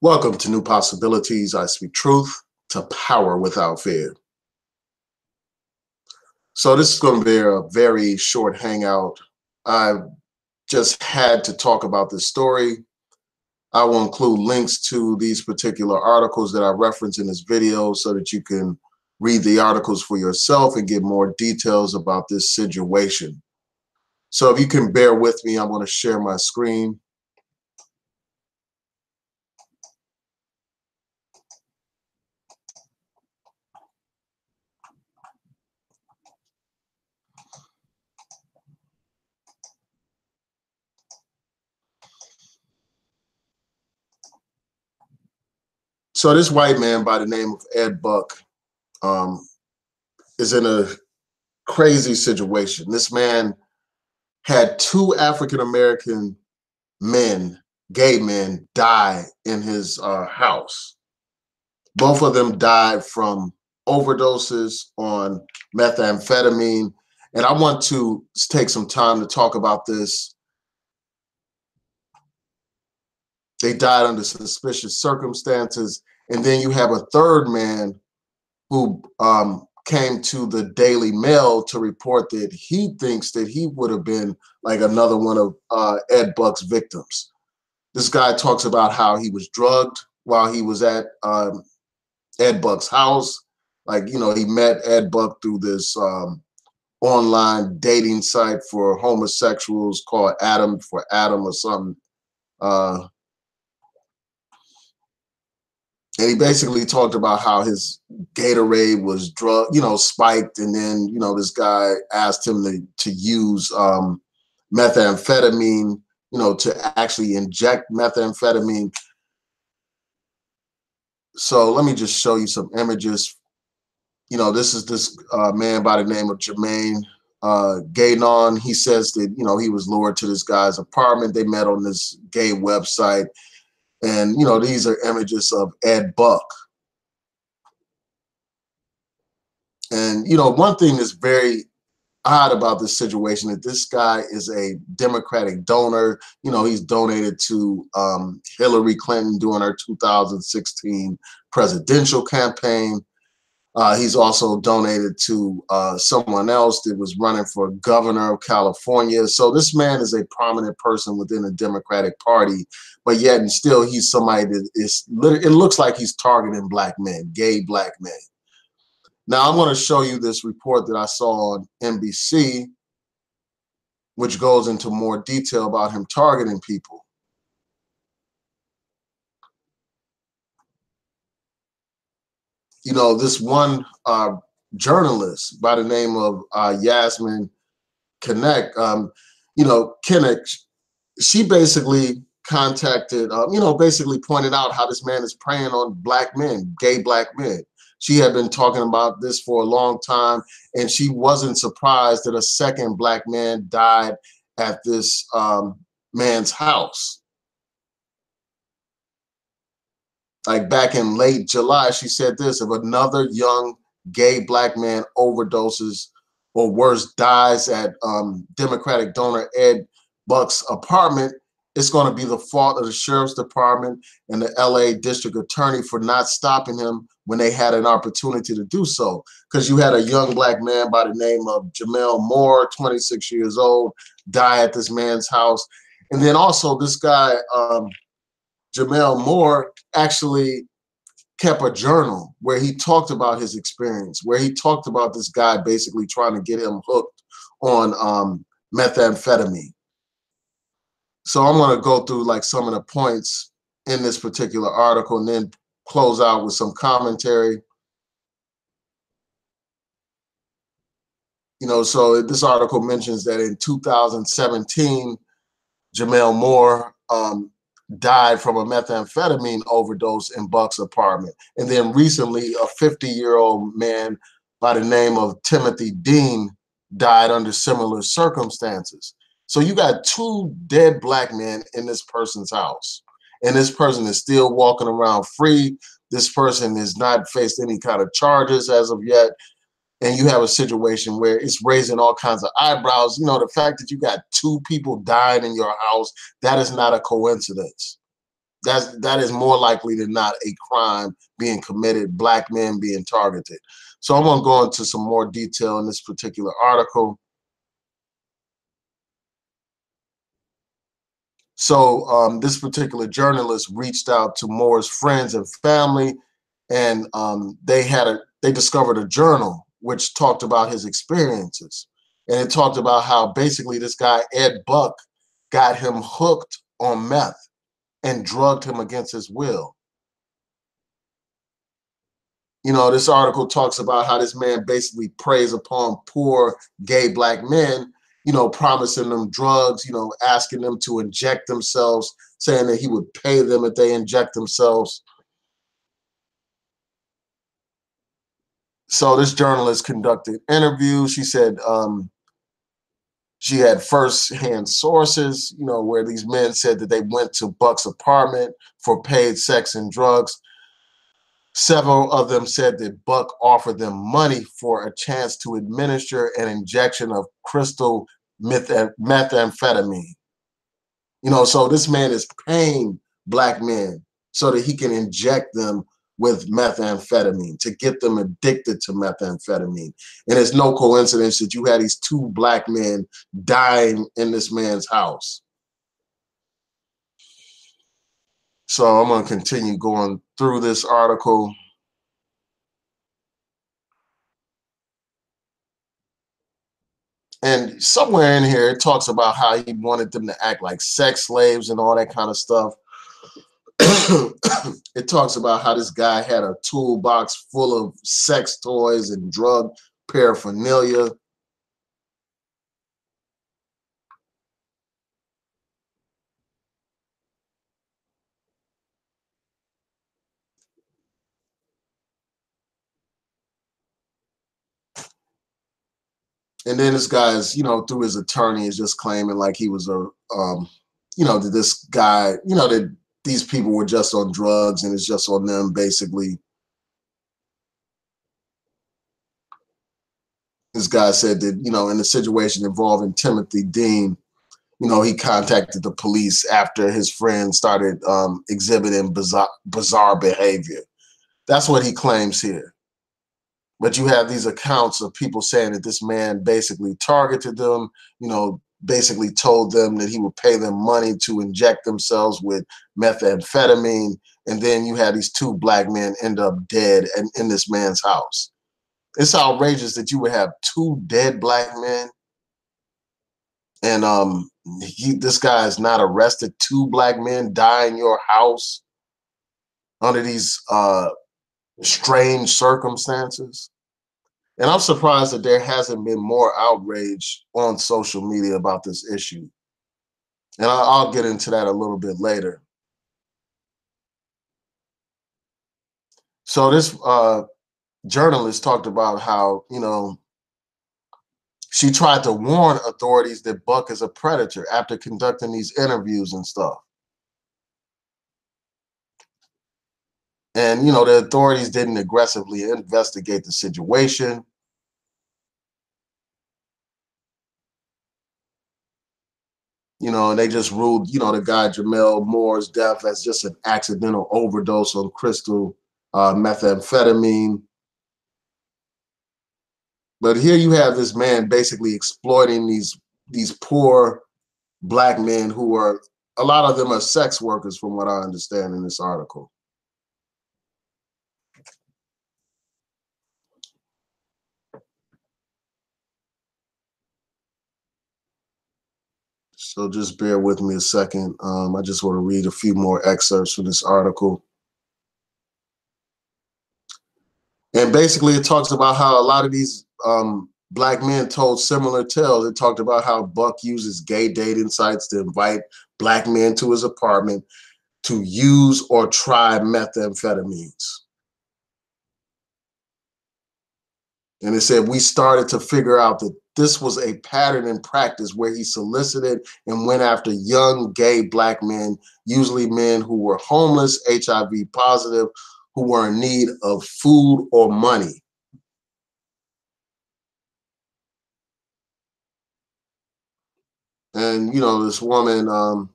Welcome to New Possibilities. I speak truth to power without fear. So this is going to be a very short hangout. I just had to talk about this story. I will include links to these particular articles that I reference in this video so that you can read the articles for yourself and get more details about this situation. So if you can bear with me, I'm going to share my screen. So this white man by the name of Ed Buck is in a crazy situation. This man had two African-American men, gay men, die in his house. Both of them died from overdoses on methamphetamine. And I want to take some time to talk about this. They died under suspicious circumstances. And then you have a third man who came to the Daily Mail to report that he thinks that he would have been like another one of Ed Buck's victims. This guy talks about how he was drugged while he was at Ed Buck's house. Like, you know, he met Ed Buck through this online dating site for homosexuals called Adam for Adam or something. And he basically talked about how his Gatorade was spiked. And then, you know, this guy asked him to use methamphetamine, you know, to actually inject methamphetamine. So let me just show you some images. You know, this is this man by the name of Jermaine Gagnon. He says that, you know, he was lured to this guy's apartment. They met on this gay website. And, you know, these are images of Ed Buck. And, you know, one thing that's very odd about this situation is this guy is a Democratic donor. You know, he's donated to Hillary Clinton during her 2016 presidential campaign. He's also donated to someone else that was running for governor of California. So this man is a prominent person within the Democratic Party, but yet and still he's somebody that is, it looks like he's targeting black men, gay black men. Now I'm going to show you this report that I saw on NBC, which goes into more detail about him targeting people. You know, this one journalist by the name of Jasmyne Cannick, you know, Cannick, she basically contacted, you know, basically pointed out how this man is preying on black men, gay black men. She had been talking about this for a long time, and she wasn't surprised that a second black man died at this man's house. Like back in late July, she said this: if another young gay black man overdoses or worse dies at Democratic donor Ed Buck's apartment, it's going to be the fault of the sheriff's department and the LA district attorney for not stopping him when they had an opportunity to do so. Because you had a young black man by the name of Jamel Moore, 26 years old, die at this man's house. And then also this guy, Jamel Moore, actually kept a journal where he talked about his experience, where he talked about this guy basically trying to get him hooked on methamphetamine. So I'm going to go through like some of the points in this particular article and then close out with some commentary. You know, so this article mentions that in 2017, Jamel Moore died from a methamphetamine overdose in Buck's apartment. And then recently, a 50-year-old man by the name of Timothy Dean died under similar circumstances. So you got two dead black men in this person's house. And this person is still walking around free. This person has not faced any kind of charges as of yet. And you have a situation where it's raising all kinds of eyebrows. You know, the fact that you got two people dying in your house, that is not a coincidence. that is more likely than not a crime being committed, black men being targeted. So I'm going to go into some more detail in this particular article. So this particular journalist reached out to Moore's friends and family, and they discovered a journal which talked about his experiences, and it talked about how basically this guy Ed Buck got him hooked on meth and drugged him against his will. You know, this article talks about how this man basically preys upon poor gay black men, you know, promising them drugs, you know, asking them to inject themselves, saying that he would pay them if they inject themselves. So this journalist conducted interviews. She said she had first-hand sources, you know, where these men said that they went to Buck's apartment for paid sex and drugs. Several of them said that Buck offered them money for a chance to administer an injection of crystal methamphetamine. You know, so this man is paying black men so that he can inject them with methamphetamine to get them addicted to methamphetamine. And it's no coincidence that you had these two black men dying in this man's house. So I'm going to continue going through this article. And somewhere in here, it talks about how he wanted them to act like sex slaves and all that kind of stuff. It talks about how this guy had a toolbox full of sex toys and drug paraphernalia. And then this guy is, you know, through his attorney is just claiming like he was a, you know, that this guy, you know, that these people were just on drugs and it's just on them basically. This guy said that, you know, in the situation involving Timothy Dean, you know, he contacted the police after his friend started exhibiting bizarre behavior. That's what he claims here. But you have these accounts of people saying that this man basically targeted them, you know, basically told them that he would pay them money to inject themselves with methamphetamine. And then you had these two black men end up dead in this man's house. It's outrageous that you would have two dead black men and this guy is not arrested. Two black men die in your house under these strange circumstances. And I'm surprised that there hasn't been more outrage on social media about this issue. And I'll get into that a little bit later. So this journalist talked about how, you know, she tried to warn authorities that Buck is a predator after conducting these interviews and stuff. And, you know, the authorities didn't aggressively investigate the situation. You know, and they just ruled, you know, the guy Jamel Moore's death as just an accidental overdose on crystal methamphetamine. But here you have this man basically exploiting these poor black men who are, a lot of them are sex workers from what I understand in this article. So just bear with me a second. I just want to read a few more excerpts from this article. And basically it talks about how a lot of these black men told similar tales. It talked about how Buck uses gay dating sites to invite black men to his apartment to use or try methamphetamines. And it said, we started to figure out that this was a pattern in practice where he solicited and went after young gay black men, usually men who were homeless, HIV positive, who were in need of food or money. And, you know, this woman,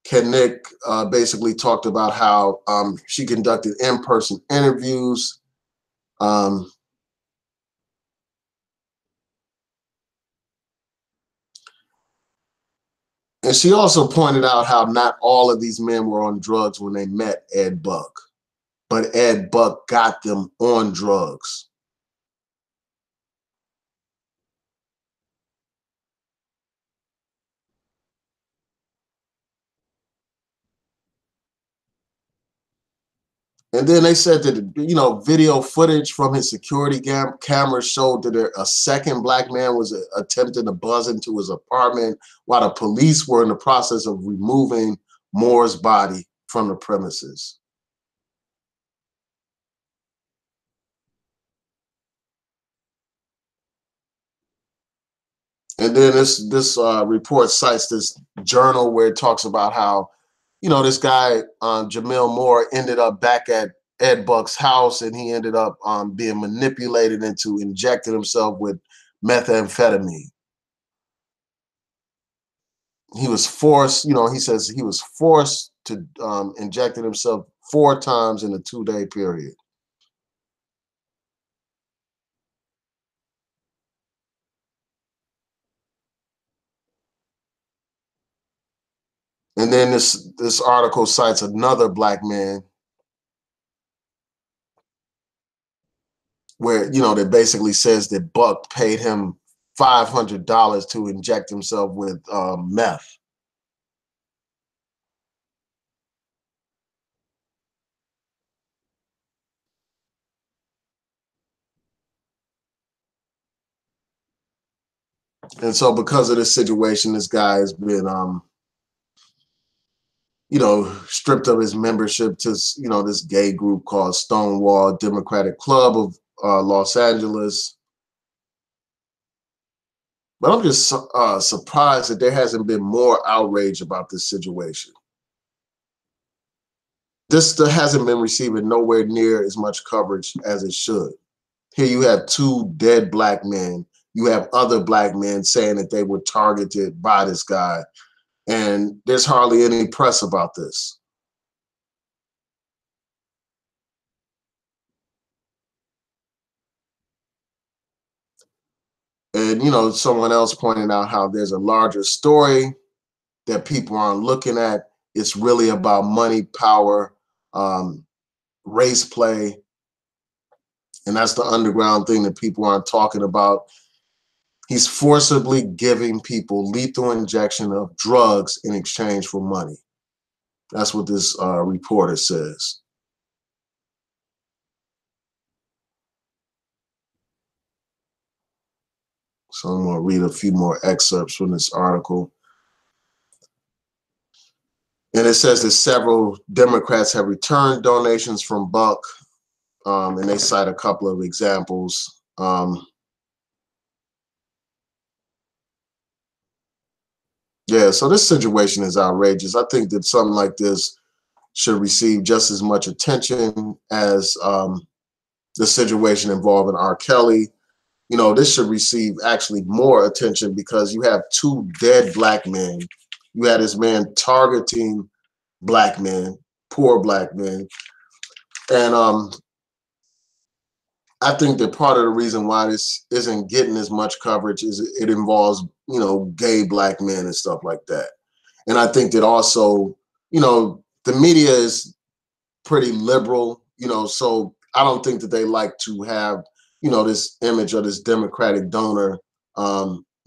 Cannick basically talked about how she conducted in-person interviews. And she also pointed out how not all of these men were on drugs when they met Ed Buck, but Ed Buck got them on drugs. And then they said that, you know, video footage from his security camera showed that a second black man was attempting to buzz into his apartment while the police were in the process of removing Moore's body from the premises. And then this report cites this journal where it talks about how, you know, this guy, Jamil Moore, ended up back at Ed Buck's house, and he ended up being manipulated into injecting himself with methamphetamine. He was forced, you know, he says he was forced to injecting himself 4 times in a 2-day period. And then this article cites another black man where, you know, that basically says that Buck paid him $500 to inject himself with meth. And so because of this situation, this guy has been, you know, stripped of his membership to, you know, this gay group called Stonewall Democratic Club of Los Angeles. But I'm just surprised that there hasn't been more outrage about this situation. This hasn't been receiving nowhere near as much coverage as it should. Here you have 2 dead black men. You have other black men saying that they were targeted by this guy. And there's hardly any press about this. And, you know, someone else pointed out how there's a larger story that people aren't looking at. It's really about money, power, race play. And that's the underground thing that people aren't talking about. He's forcibly giving people lethal injection of drugs in exchange for money. That's what this reporter says. So I'm going to read a few more excerpts from this article. And it says that several Democrats have returned donations from Buck, and they cite a couple of examples. Yeah, so this situation is outrageous. I think that something like this should receive just as much attention as the situation involving R. Kelly. You know, this should receive actually more attention because you have 2 dead black men. You had this man targeting black men, poor black men. And I think that part of the reason why this isn't getting as much coverage is it involves, you know, gay black men and stuff like that. And I think that also, you know, the media is pretty liberal, you know, so I don't think that they like to have, you know, this image of this Democratic donor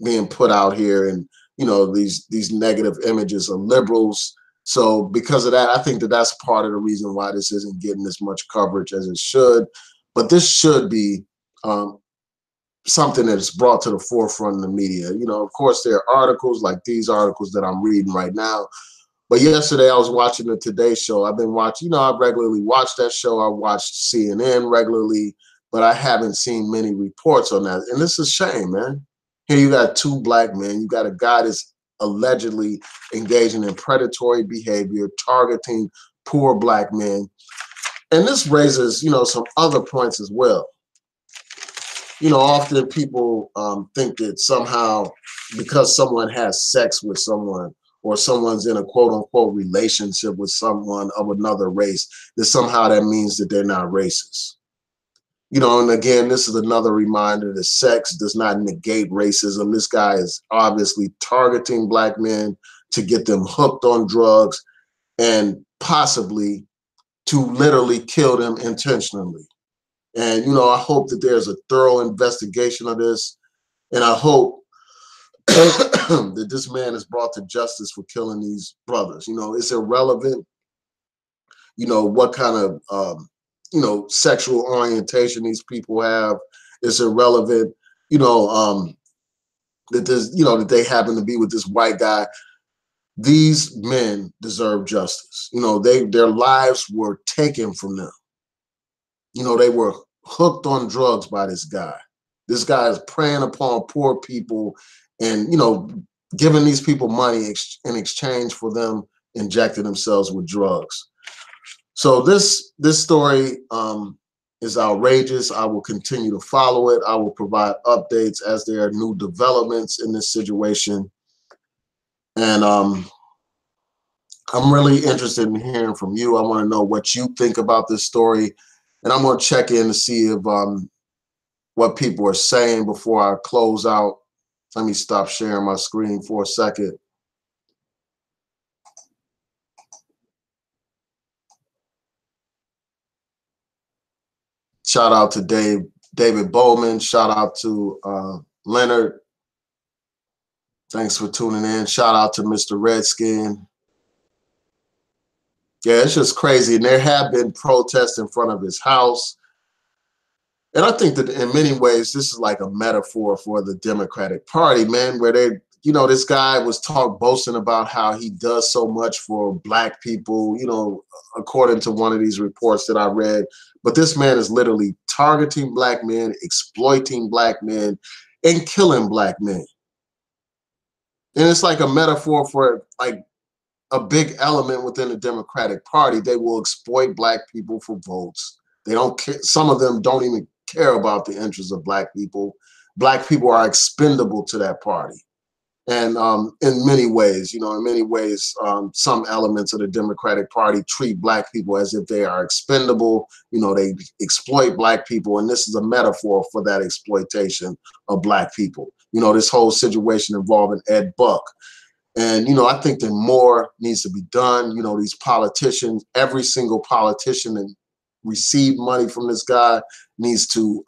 being put out here, and, you know, these negative images of liberals. So because of that, I think that that's part of the reason why this isn't getting as much coverage as it should. But this should be something that is brought to the forefront in the media. You know, of course, there are articles like these articles that I'm reading right now. But yesterday I was watching the Today Show. I've been watching, you know, I regularly watch that show. I watched CNN regularly, but I haven't seen many reports on that. And this is a shame, man. Here you got 2 black men. You got a guy that's allegedly engaging in predatory behavior, targeting poor black men. And this raises, you know, some other points as well. You know, often people think that somehow because someone has sex with someone or someone's in a quote unquote relationship with someone of another race, that somehow that means that they're not racist. You know, and again, this is another reminder that sex does not negate racism. This guy is obviously targeting black men to get them hooked on drugs and possibly to literally kill them intentionally. And, you know, I hope that there's a thorough investigation of this. And I hope that this man is brought to justice for killing these brothers. You know, it's irrelevant, you know, what kind of, you know, sexual orientation these people have. It's irrelevant, you know, that this, you know, that they happen to be with this white guy. These men deserve justice. You know, their lives were taken from them. You know, they were hooked on drugs by this guy. This guy is preying upon poor people and, you know, giving these people money in exchange for them injecting themselves with drugs. So this story is outrageous. I will continue to follow it. I will provide updates as there are new developments in this situation. And I'm really interested in hearing from you. I want to know what you think about this story. And I'm going to check in to see if what people are saying before I close out. Let me stop sharing my screen for a second. Shout out to David Bowman. Shout out to Leonard. Thanks for tuning in. Shout out to Mr. Redskin. Yeah, it's just crazy. And there have been protests in front of his house. And I think that in many ways, this is like a metaphor for the Democratic Party, man, where they, you know, this guy was boasting about how he does so much for black people, you know, according to one of these reports that I read. But this man is literally targeting black men, exploiting black men, and killing black men. And it's like a metaphor for like a big element within the Democratic Party. They will exploit black people for votes. They don't care. Some of them don't even care about the interests of black people. Black people are expendable to that party. And in many ways, you know, some elements of the Democratic Party treat black people as if they are expendable. You know, they exploit black people. And this is a metaphor for that exploitation of black people. You know, this whole situation involving Ed Buck. And, you know, I think that more needs to be done. You know, these politicians, every single politician that received money from this guy needs to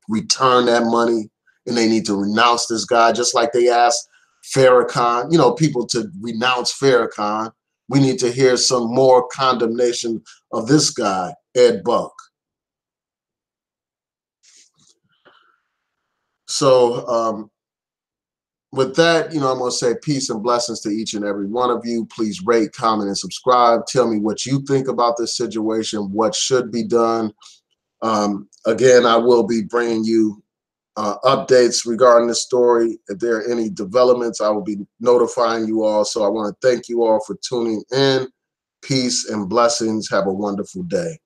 return that money, and they need to renounce this guy, just like they asked Farrakhan, you know, people to renounce Farrakhan. We need to hear some more condemnation of this guy, Ed Buck. So with that, you know, I'm going to say peace and blessings to each and every one of you. Please rate, comment, and subscribe. Tell me what you think about this situation, what should be done. Again, I will be bringing you updates regarding this story. If there are any developments, I will be notifying you all. So I want to thank you all for tuning in. Peace and blessings. Have a wonderful day.